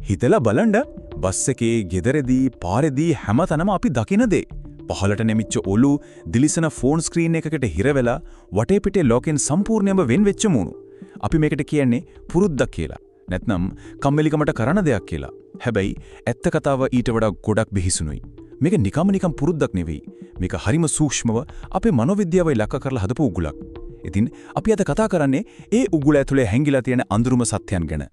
හිතලා බලන්න බස් එකේ ගෙදරදී පාරේදී හැමතැනම අපි දකින දේ. පහලට නැමිච්ච ඔලු දිලිසන ෆෝන් ස්ක්‍රීන් එකකට හිර වෙලා වටේ පිටේ ලෝකෙන් සම්පූර්ණයෙන්ම වෙන් වෙච්ච මූණු. අපි මේකට කියන්නේ පුරුද්දක් කියලා. නැත්නම් කම්මැලිකමට කරන දෙයක් කියලා. හැබැයි ඇත්ත කතාව ඊට වඩා ගොඩක් බිහිසුණුයි. මේක නිකම් පුරුද්දක් නෙවෙයි. මේක හරිම සූක්ෂමව අපේ මනෝවිද්‍යාවයි ලක්ක කරලා හදපු උගුලක්. ඉතින් අපි අද කතා කරන්නේ ඒ උගුල ඇතුලේ හැංගිලා තියෙන අඳුරුම සත්‍යයන් ගැන.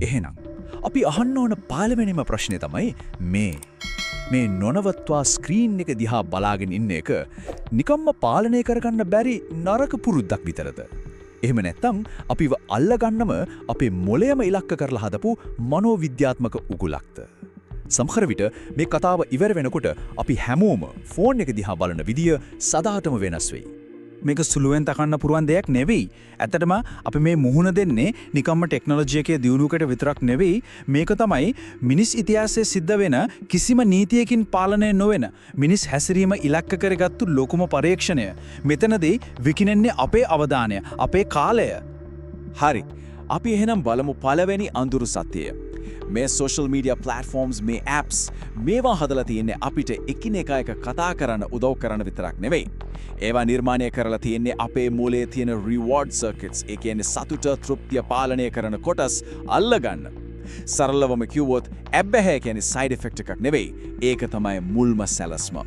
එහෙනම් අපි අහන්න ඕන පළවෙනිම ප්‍රශ්නේ තමයි මේ නොනවත්වා ස්ක්‍රීන් එක දිහා බලාගෙන ඉන්න එක නිකම්ම පාලනය කරගන්න බැරි නරක පුරුද්දක් විතරද? එහෙම නැත්නම් අපිව අල්ලගන්නම අපේ මොළයම ඉලක්ක කරලා හදපු මනෝවිද්‍යාත්මක උගුලක්ද? සමහර විට මේ කතාව ඉවර වෙනකොට අපි හැමෝම ෆෝන් එක දිහා බලන විදිය සදාටම වෙනස් වෙයි. මේක සුළුවෙන් තකන්න පුරුවන් දෙයක් නෙවෙයි. ඇත්තටම අපි මේ මුහුණ දෙන්නේ නිකම්ම ටෙක්නොලොජි එකේ දියුණුවකට විතරක් නෙවෙයි. මේක තමයි මිනිස් ඉතිහාසයේ සිද්ධ වෙන කිසිම නීතියකින් පාලනය නොවන මිනිස් හැසිරීම ඉලක්ක කරගත්තු ලොකුම පරීක්ෂණය. මෙතනදී විකිනෙන්නේ අපේ අවධානය, අපේ කාලය. හරි. අපි එහෙනම් බලමු පළවෙනි අඳුරු සත්‍යය. මේ සෝෂල් මීඩියා ප්ලැට්ෆෝම්ස්, මේ ඇප්ස් මේවා හදලා තියෙන්නේ අපිට එකිනෙකා එක කතා කරන්න උදව් කරන්න විතරක් නෙවෙයි. ඒවා නිර්මාණය කරලා තියෙන්නේ අපේ මොළයේ තියෙන රිවෝඩ් සර්කිට්ස්, ඒ කියන්නේ සතුට තෘප්තිය පාලනය කරන කොටස් අල්ලගන්න. සරලවම කිව්වොත් ඇබ්බැහිය කියන්නේ සයිඩ් ඉෆෙක්ට් එකක් නෙවෙයි. ඒක තමයි මුල්ම සැලැස්ම.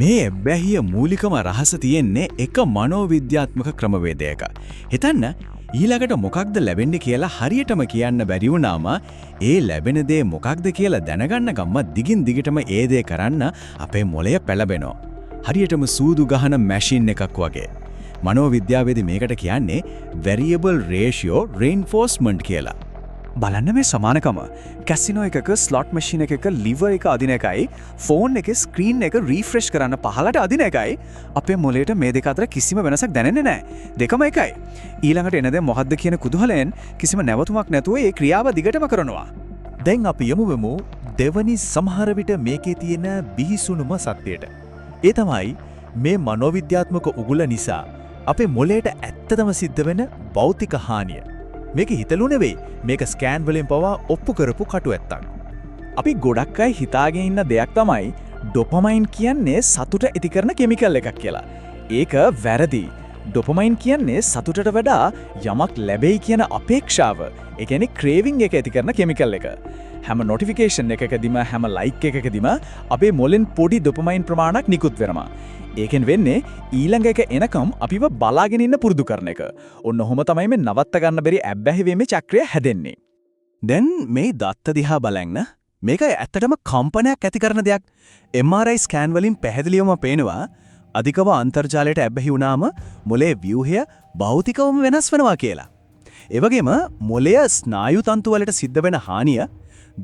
මේ ඇබ්බැහිය මූලිකම රහස තියෙන්නේ එක මනෝවිද්‍යාත්මක ක්‍රමවේදයක. හිතන්න ඊළඟට මොකක්ද ලැබෙන්නේ කියලා හරියටම කියන්න බැරි වුණාම ඒ ලැබෙන දේ මොකක්ද කියලා දැනගන්න ගම්ම දිගින් දිගටම ඒ දේ කරන්න අපේ මොළය පෙළඹෙනවා. හරියටම සූදු ගහන මැෂින් එකක් වගේ. මනෝවිද්‍යාවේදී මේකට කියන්නේ variable ratio reinforcement කියලා. බලන්න මේ සමානකම. කැසිනෝ එකක ස්ලොට් මැෂින් එකක ලිවර් එක අදින එකයි ෆෝන් එකේ ස්ක්‍රීන් එක රීෆ්‍රෙෂ් කරන්න පහලට අදින එකයි අපේ මොළයට මේ දෙක අතර කිසිම වෙනසක් දැනෙන්නේ නැහැ. දෙකම එකයි. ඊළඟට එන දේ මොකද්ද කියන කුතුහලයෙන් කිසිම නැවතුමක් නැතුව ඒ ක්‍රියාව දිගටම කරනවා. දැන් අපි යමුවෙමු දෙවනි සමහර විට මේකේ තියෙන බිහිසුණුම සත්‍යයට. ඒ තමයි මේ මනෝවිද්‍යාත්මක උගුල නිසා අපේ මොළයට ඇත්තටම සිද්ධ වෙන භෞතික හානිය. මේක හිතලු නෙවෙයි, මේක ස්කෑන් වලින් පවා ඔප්පු කරපු කටු ඇත්තක්. අපි ගොඩක් අය හිතාගෙන ඉන්න දෙයක් තමයි ඩොපමයින් කියන්නේ සතුට ඇති කරන කෙමිකල් එකක් කියලා. ඒක වැරදි. ඩොපමයින් කියන්නේ සතුටට වඩා යමක් ලැබෙයි කියන අපේක්ෂාව. ඒ කියන්නේ ක්‍රේවිං එක ඇති කරන කෙමිකල් එක. හැම නොටිෆිකේෂන් එකකදීම හැම ලයික් එකකදීම අපේ මොළෙන් පොඩි ඩොපමයින් ප්‍රමාණයක් නිකුත් වෙනවා. ඒකෙන් වෙන්නේ ඊළඟ එක එනකම් අපිව බලාගෙන ඉන්න පුරුදු කරන එක. ඔන්න ඔහොම තමයි මේ නවත්ත ගන්න බැරි ඇබ්බැහි වීමේ චක්‍රය හැදෙන්නේ. දැන් මේ දත්ත දිහා බලන්න. මේක ඇත්තටම කම්පනයක් ඇති කරන දෙයක්. MRI ස්කෑන් වලින් පැහැදිලිවම පේනවා අධිකව අන්තර්ජාලයට ඇබ්බැහි වුණාම මොළයේ ව්‍යුහය භෞතිකවම වෙනස් වෙනවා කියලා. ඒ වගේම මොළය ස්නායු තන්තු වලට සිද්ධ වෙන හානිය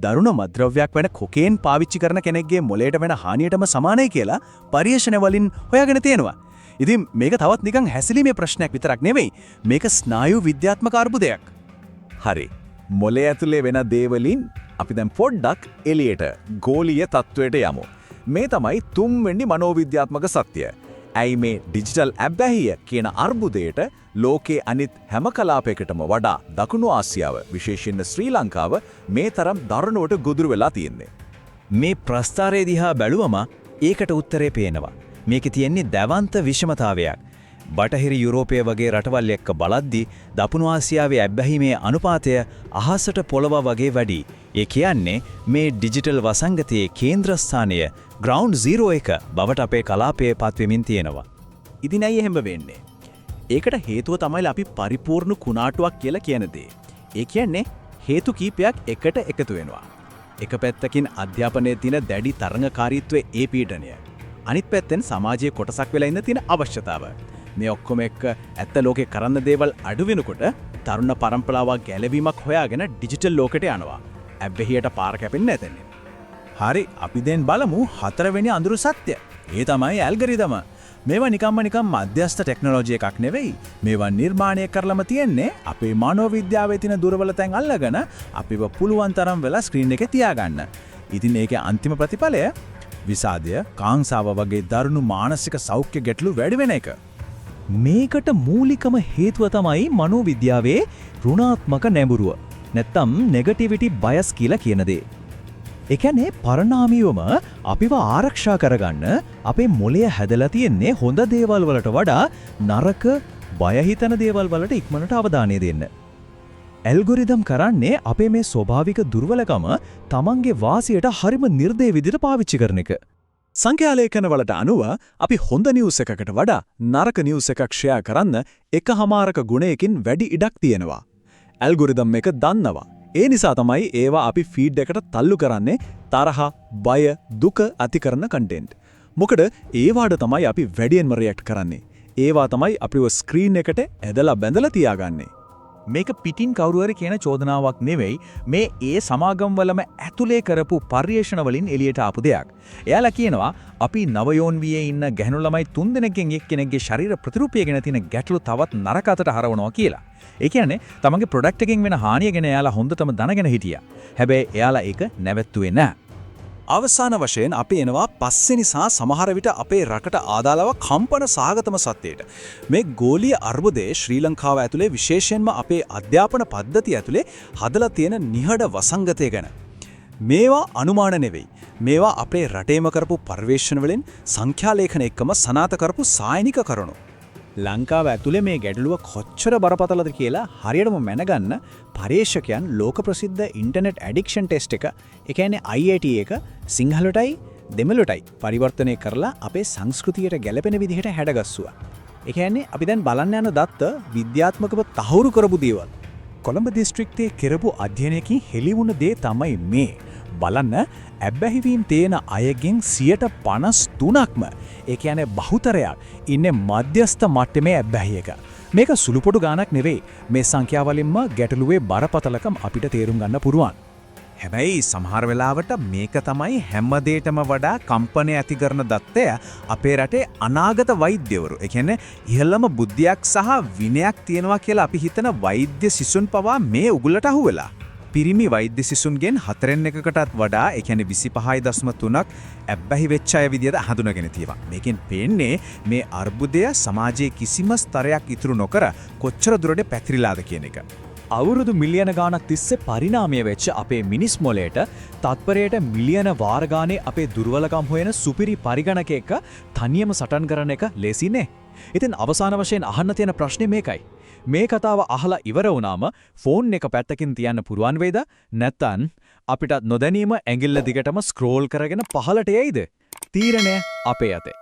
දරුණු මද්‍රව්‍යයක් වෙන කොකේන් පාවිච්චි කරන කෙනෙක්ගේ මොළයට වෙන හානියටම සමානයි කියලා පරීක්ෂණ වලින් හොයාගෙන තියෙනවා. ඉතින් මේක තවත් නිකන් හැසිරීමේ ප්‍රශ්නයක් විතරක් නෙවෙයි. මේක ස්නායු විද්‍යාත්මක අර්බුදයක්. හරි. මොළය ඇතුලේ වෙන දේ වලින් අපි දැන් පොඩ්ඩක් එළියට ගෝලීය තත්වයට යමු. මේ තමයි තුන්වෙනි මනෝවිද්‍යාත්මක සත්‍යය. ඇයි මේ ඩිජිටල් ඇබ්බැහිය කියන අර්බුදයට ලෝකයේ අනිත් හැම කලාපයකටම වඩා දකුණු ආසියාව විශේෂයෙන්ම ශ්‍රී ලංකාව මේ තරම් දරුණුවට ගොදුරු වෙලා තියෙන්නේ? මේ ප්‍රස්තාරය දිහා බැලුවම ඒකට උත්තරේ පේනවා. මේකේ තියෙන්නේ දැවන්ත විෂමතාවයක්. බටහිර යුරෝපය වගේ රටවල් එක්ක බලද්දී දකුණු ආසියාවේ ඇබ්බැහිමේ අනුපාතය අහසට පොළව වගේ වැඩි. ඒ කියන්නේ මේ ඩිජිටල් වසංගතයේ කේන්ද්‍රස්ථානය ග්‍රවුන්ඩ් 0 එක බවට අපේ කලාපයේ පත්වෙමින් තියෙනවා. ඉතින් ඇයි එහෙම වෙන්නේ? ඒකට හේතුව තමයි අපි පරිපූර්ණ කුණාටුවක් කියලා කියන දේ. ඒ කියන්නේ හේතු කීපයක් එකට එකතු වෙනවා. එක පැත්තකින් අධ්‍යාපනයේ තියෙන දැඩි තරඟකාරීත්වයේ ඒ පීඩනය. අනිත් පැත්තෙන් සමාජයේ කොටසක් වෙලා ඉන්න තියෙන අවශ්‍යතාව. මේ ඔක්කොම එක්ක ඇත්ත ලෝකේ කරන්න දේවල් අඩු වෙනකොට තරුණ පරම්පරාවක් ගැලවීමක් හොයාගෙන ඩිජිටල් ලෝකෙට යනවා. ඇබ්බැහියට පාර කැපෙන්නේ නැතනේ. හරි, අපි දැන් බලමු හතරවෙනි අඳුරු සත්‍ය. ඒ තමයි ඇල්ගොරිතම. මේවා නිකම්ම මධ්‍යස්ථ ටෙක්නොලොජි එකක් නෙවෙයි. මේවා නිර්මාණය කරලම තියෙන්නේ අපේ මනෝවිද්‍යාවේ තියෙන දුර්වලතෙන් අල්ලගෙන අපිව පුළුවන් තරම් වෙලා ස්ක්‍රීන් එකේ තියාගන්න. ඉතින් ඒකේ අන්තිම ප්‍රතිඵලය විසාදය, කාංසාව වගේ දරුණු මානසික සෞඛ්‍ය ගැටලු වැඩි වෙන එක. මේකට මූලිකම හේතුව තමයි මනෝවිද්‍යාවේ ඍණාත්මක නැඹුරුව. නැත්තම් නෙගටිවිටි බයස් කියලා කියන දේ. ඒ කියන්නේ පරිණාමීවම අපිව ආරක්ෂා කරගන්න අපේ මොළය හැදලා තියෙන්නේ හොඳ දේවල් වලට වඩා නරක බය හිතන දේවල් වලට ඉක්මනට අවධානය දෙන්න. ඇල්ගොරිදම් කරන්නේ අපේ මේ ස්වභාවික දුර්වලකම තමන්ගේ වාසියට හරිම නිර්දය විදිහට පාවිච්චි කරන එක. සංඛ්‍යාලේඛන වලට අනුව අපි හොඳ නිවුස් එකකට වඩා නරක නිවුස් එකක් ෂෙයා කරන්න එකහමාරක ගුණයකින් වැඩි ඉඩක් තියෙනවා. ඇල්ගොරිදම් එක දන්නවා. ඒ නිසා තමයි ඒවා අපි ෆීඩ් එකට තල්ලු කරන්නේ තරහ, බය, දුක ඇති කරන කන්ටෙන්ට්. මොකද ඒවාට තමයි අපි වැඩියෙන්ම රියැක්ට් කරන්නේ. ඒවා තමයි අපිව ස්ක්‍රීන් එකට ඇදලා බැඳලා තියාගන්නේ. මේක පිටින් කවුරු හරි කියන චෝදනාවක් නෙවෙයි මේ ඒ සමාගම්වලම ඇතුලේ කරපු පර්යේෂණ වලින් එළියට ආපු දෙයක්. එයාලා කියනවා අපි නවයෝන් වියේ ඉන්න ගැහණු ළමයි 3 දෙනෙක්ගෙන් එක්කෙනෙක්ගේ ශරීර ප්‍රතිරූපය ගැන තියෙන ගැටලු තවත් නරක අතට හරවනවා කියලා. ඒ කියන්නේ තමන්ගේ ප්‍රොඩක්ට් එකෙන් වෙන හානිය ගැන එයාලා හොඳටම දැනගෙන හිටියා. හැබැයි එයාලා ඒක නැවැත්තුවේ නැහැ. අවසාන වශයෙන් අපි එනවා පස්සේ නිසා සමහර විට අපේ රටට ආදාළව කම්පන සාගතම සත්‍යයට. මේ ගෝලීය අර්බුදයේ ශ්‍රී ලංකාව ඇතුලේ විශේෂයෙන්ම අපේ අධ්‍යාපන පද්ධතිය ඇතුලේ හදලා තියෙන නිහඬ වසංගතය ගැන. මේවා අනුමාන නෙවෙයි. මේවා අපේ රටේම කරපු පර්යේෂණ වලින් සංඛ්‍යාලේඛන එක්කම සනාථ කරපු සායනික කරුණු. ලංකාව ඇතුලේ මේ ගැටලුව කොච්චර බරපතලද කියලා හරියටම මැනගන්න පර්යේෂකයන් ලෝක ප්‍රසිද්ධ ඉන්ටර්නෙට් ඇඩික්ෂන් ටෙස්ට් එක, ඒ කියන්නේ IIT එක සිංහලටයි දෙමළටයි පරිවර්තනය කරලා අපේ සංස්කෘතියට ගැලපෙන විදිහට හැඩගස්සුවා. ඒ කියන්නේ අපි දැන් බලන්න යන දත්ත විද්‍යාත්මකව තහවුරු කරපු දේවල්. කොළඹ දිස්ත්‍රික්කයේ කරපු අධ්‍යයනයකින් හෙළි වුණ දේ තමයි මේ. බලන්න ඇබ්බැහිවීම් තියෙන අයගෙන් 53%ක්ම ඒ කියන්නේ බහුතරයක් ඉන්නේ මධ්‍යස්ථ මට්ටමේ ඇබ්බැහියක. මේක සුළුපොඩු ගාණක් නෙවෙයි. මේ සංඛ්‍යාවලින්ම ගැටලුවේ බරපතලකම අපිට තේරුම් ගන්න පුරුවන්. හැබැයි සමහර වෙලාවට මේක තමයි හැම දෙයකටම වඩා කම්පන ඇති කරන දත්තය අපේ රටේ අනාගත වෛද්‍යවරු. ඒ කියන්නේ ඉහළම බුද්ධියක් සහ විනයක් තියෙනවා කියලා අපි හිතන වෛද්‍ය සිසුන් පවා මේ උගුලට අහුවෙලා. පිරිමි වෛද්‍ය සිසුන්ගෙන් 4/1කටත් වඩා ඒ කියන්නේ 25.3ක් ඇබ්බැහි වෙච්ච අය විදියට හඳුනාගෙන තියෙනවා. මේකෙන් පේන්නේ මේ අර්බුදය සමාජයේ කිසිම ස්තරයක් ඉතුරු නොකර කොච්චර දුරට පැතිරිලාද කියන එක. අවුරුදු මිලියන ගාණක් තිස්සේ පරිණාමය වෙච්ච අපේ මිනිස් මොළයට තත්පරයට මිලියන වාර ගානේ අපේ දුර්වලකම් හොයන සුපිරි පරිගණකයක තනියම සටන් කරන එක ලේසි නේ. ඉතින් අවසාන වශයෙන් අහන්න තියෙන ප්‍රශ්නේ මේකයි. මේ කතාව අහලා ඉවර වුණාම ෆෝන් එක පැත්තකින් තියන්න පුරුවන් වේද? නැත්නම් අපිට නොදැනීම ඇඟිල්ල දිගටම ස්ක්‍රෝල් කරගෙන පහළට යයිද? තීරණය අපේ අතේ.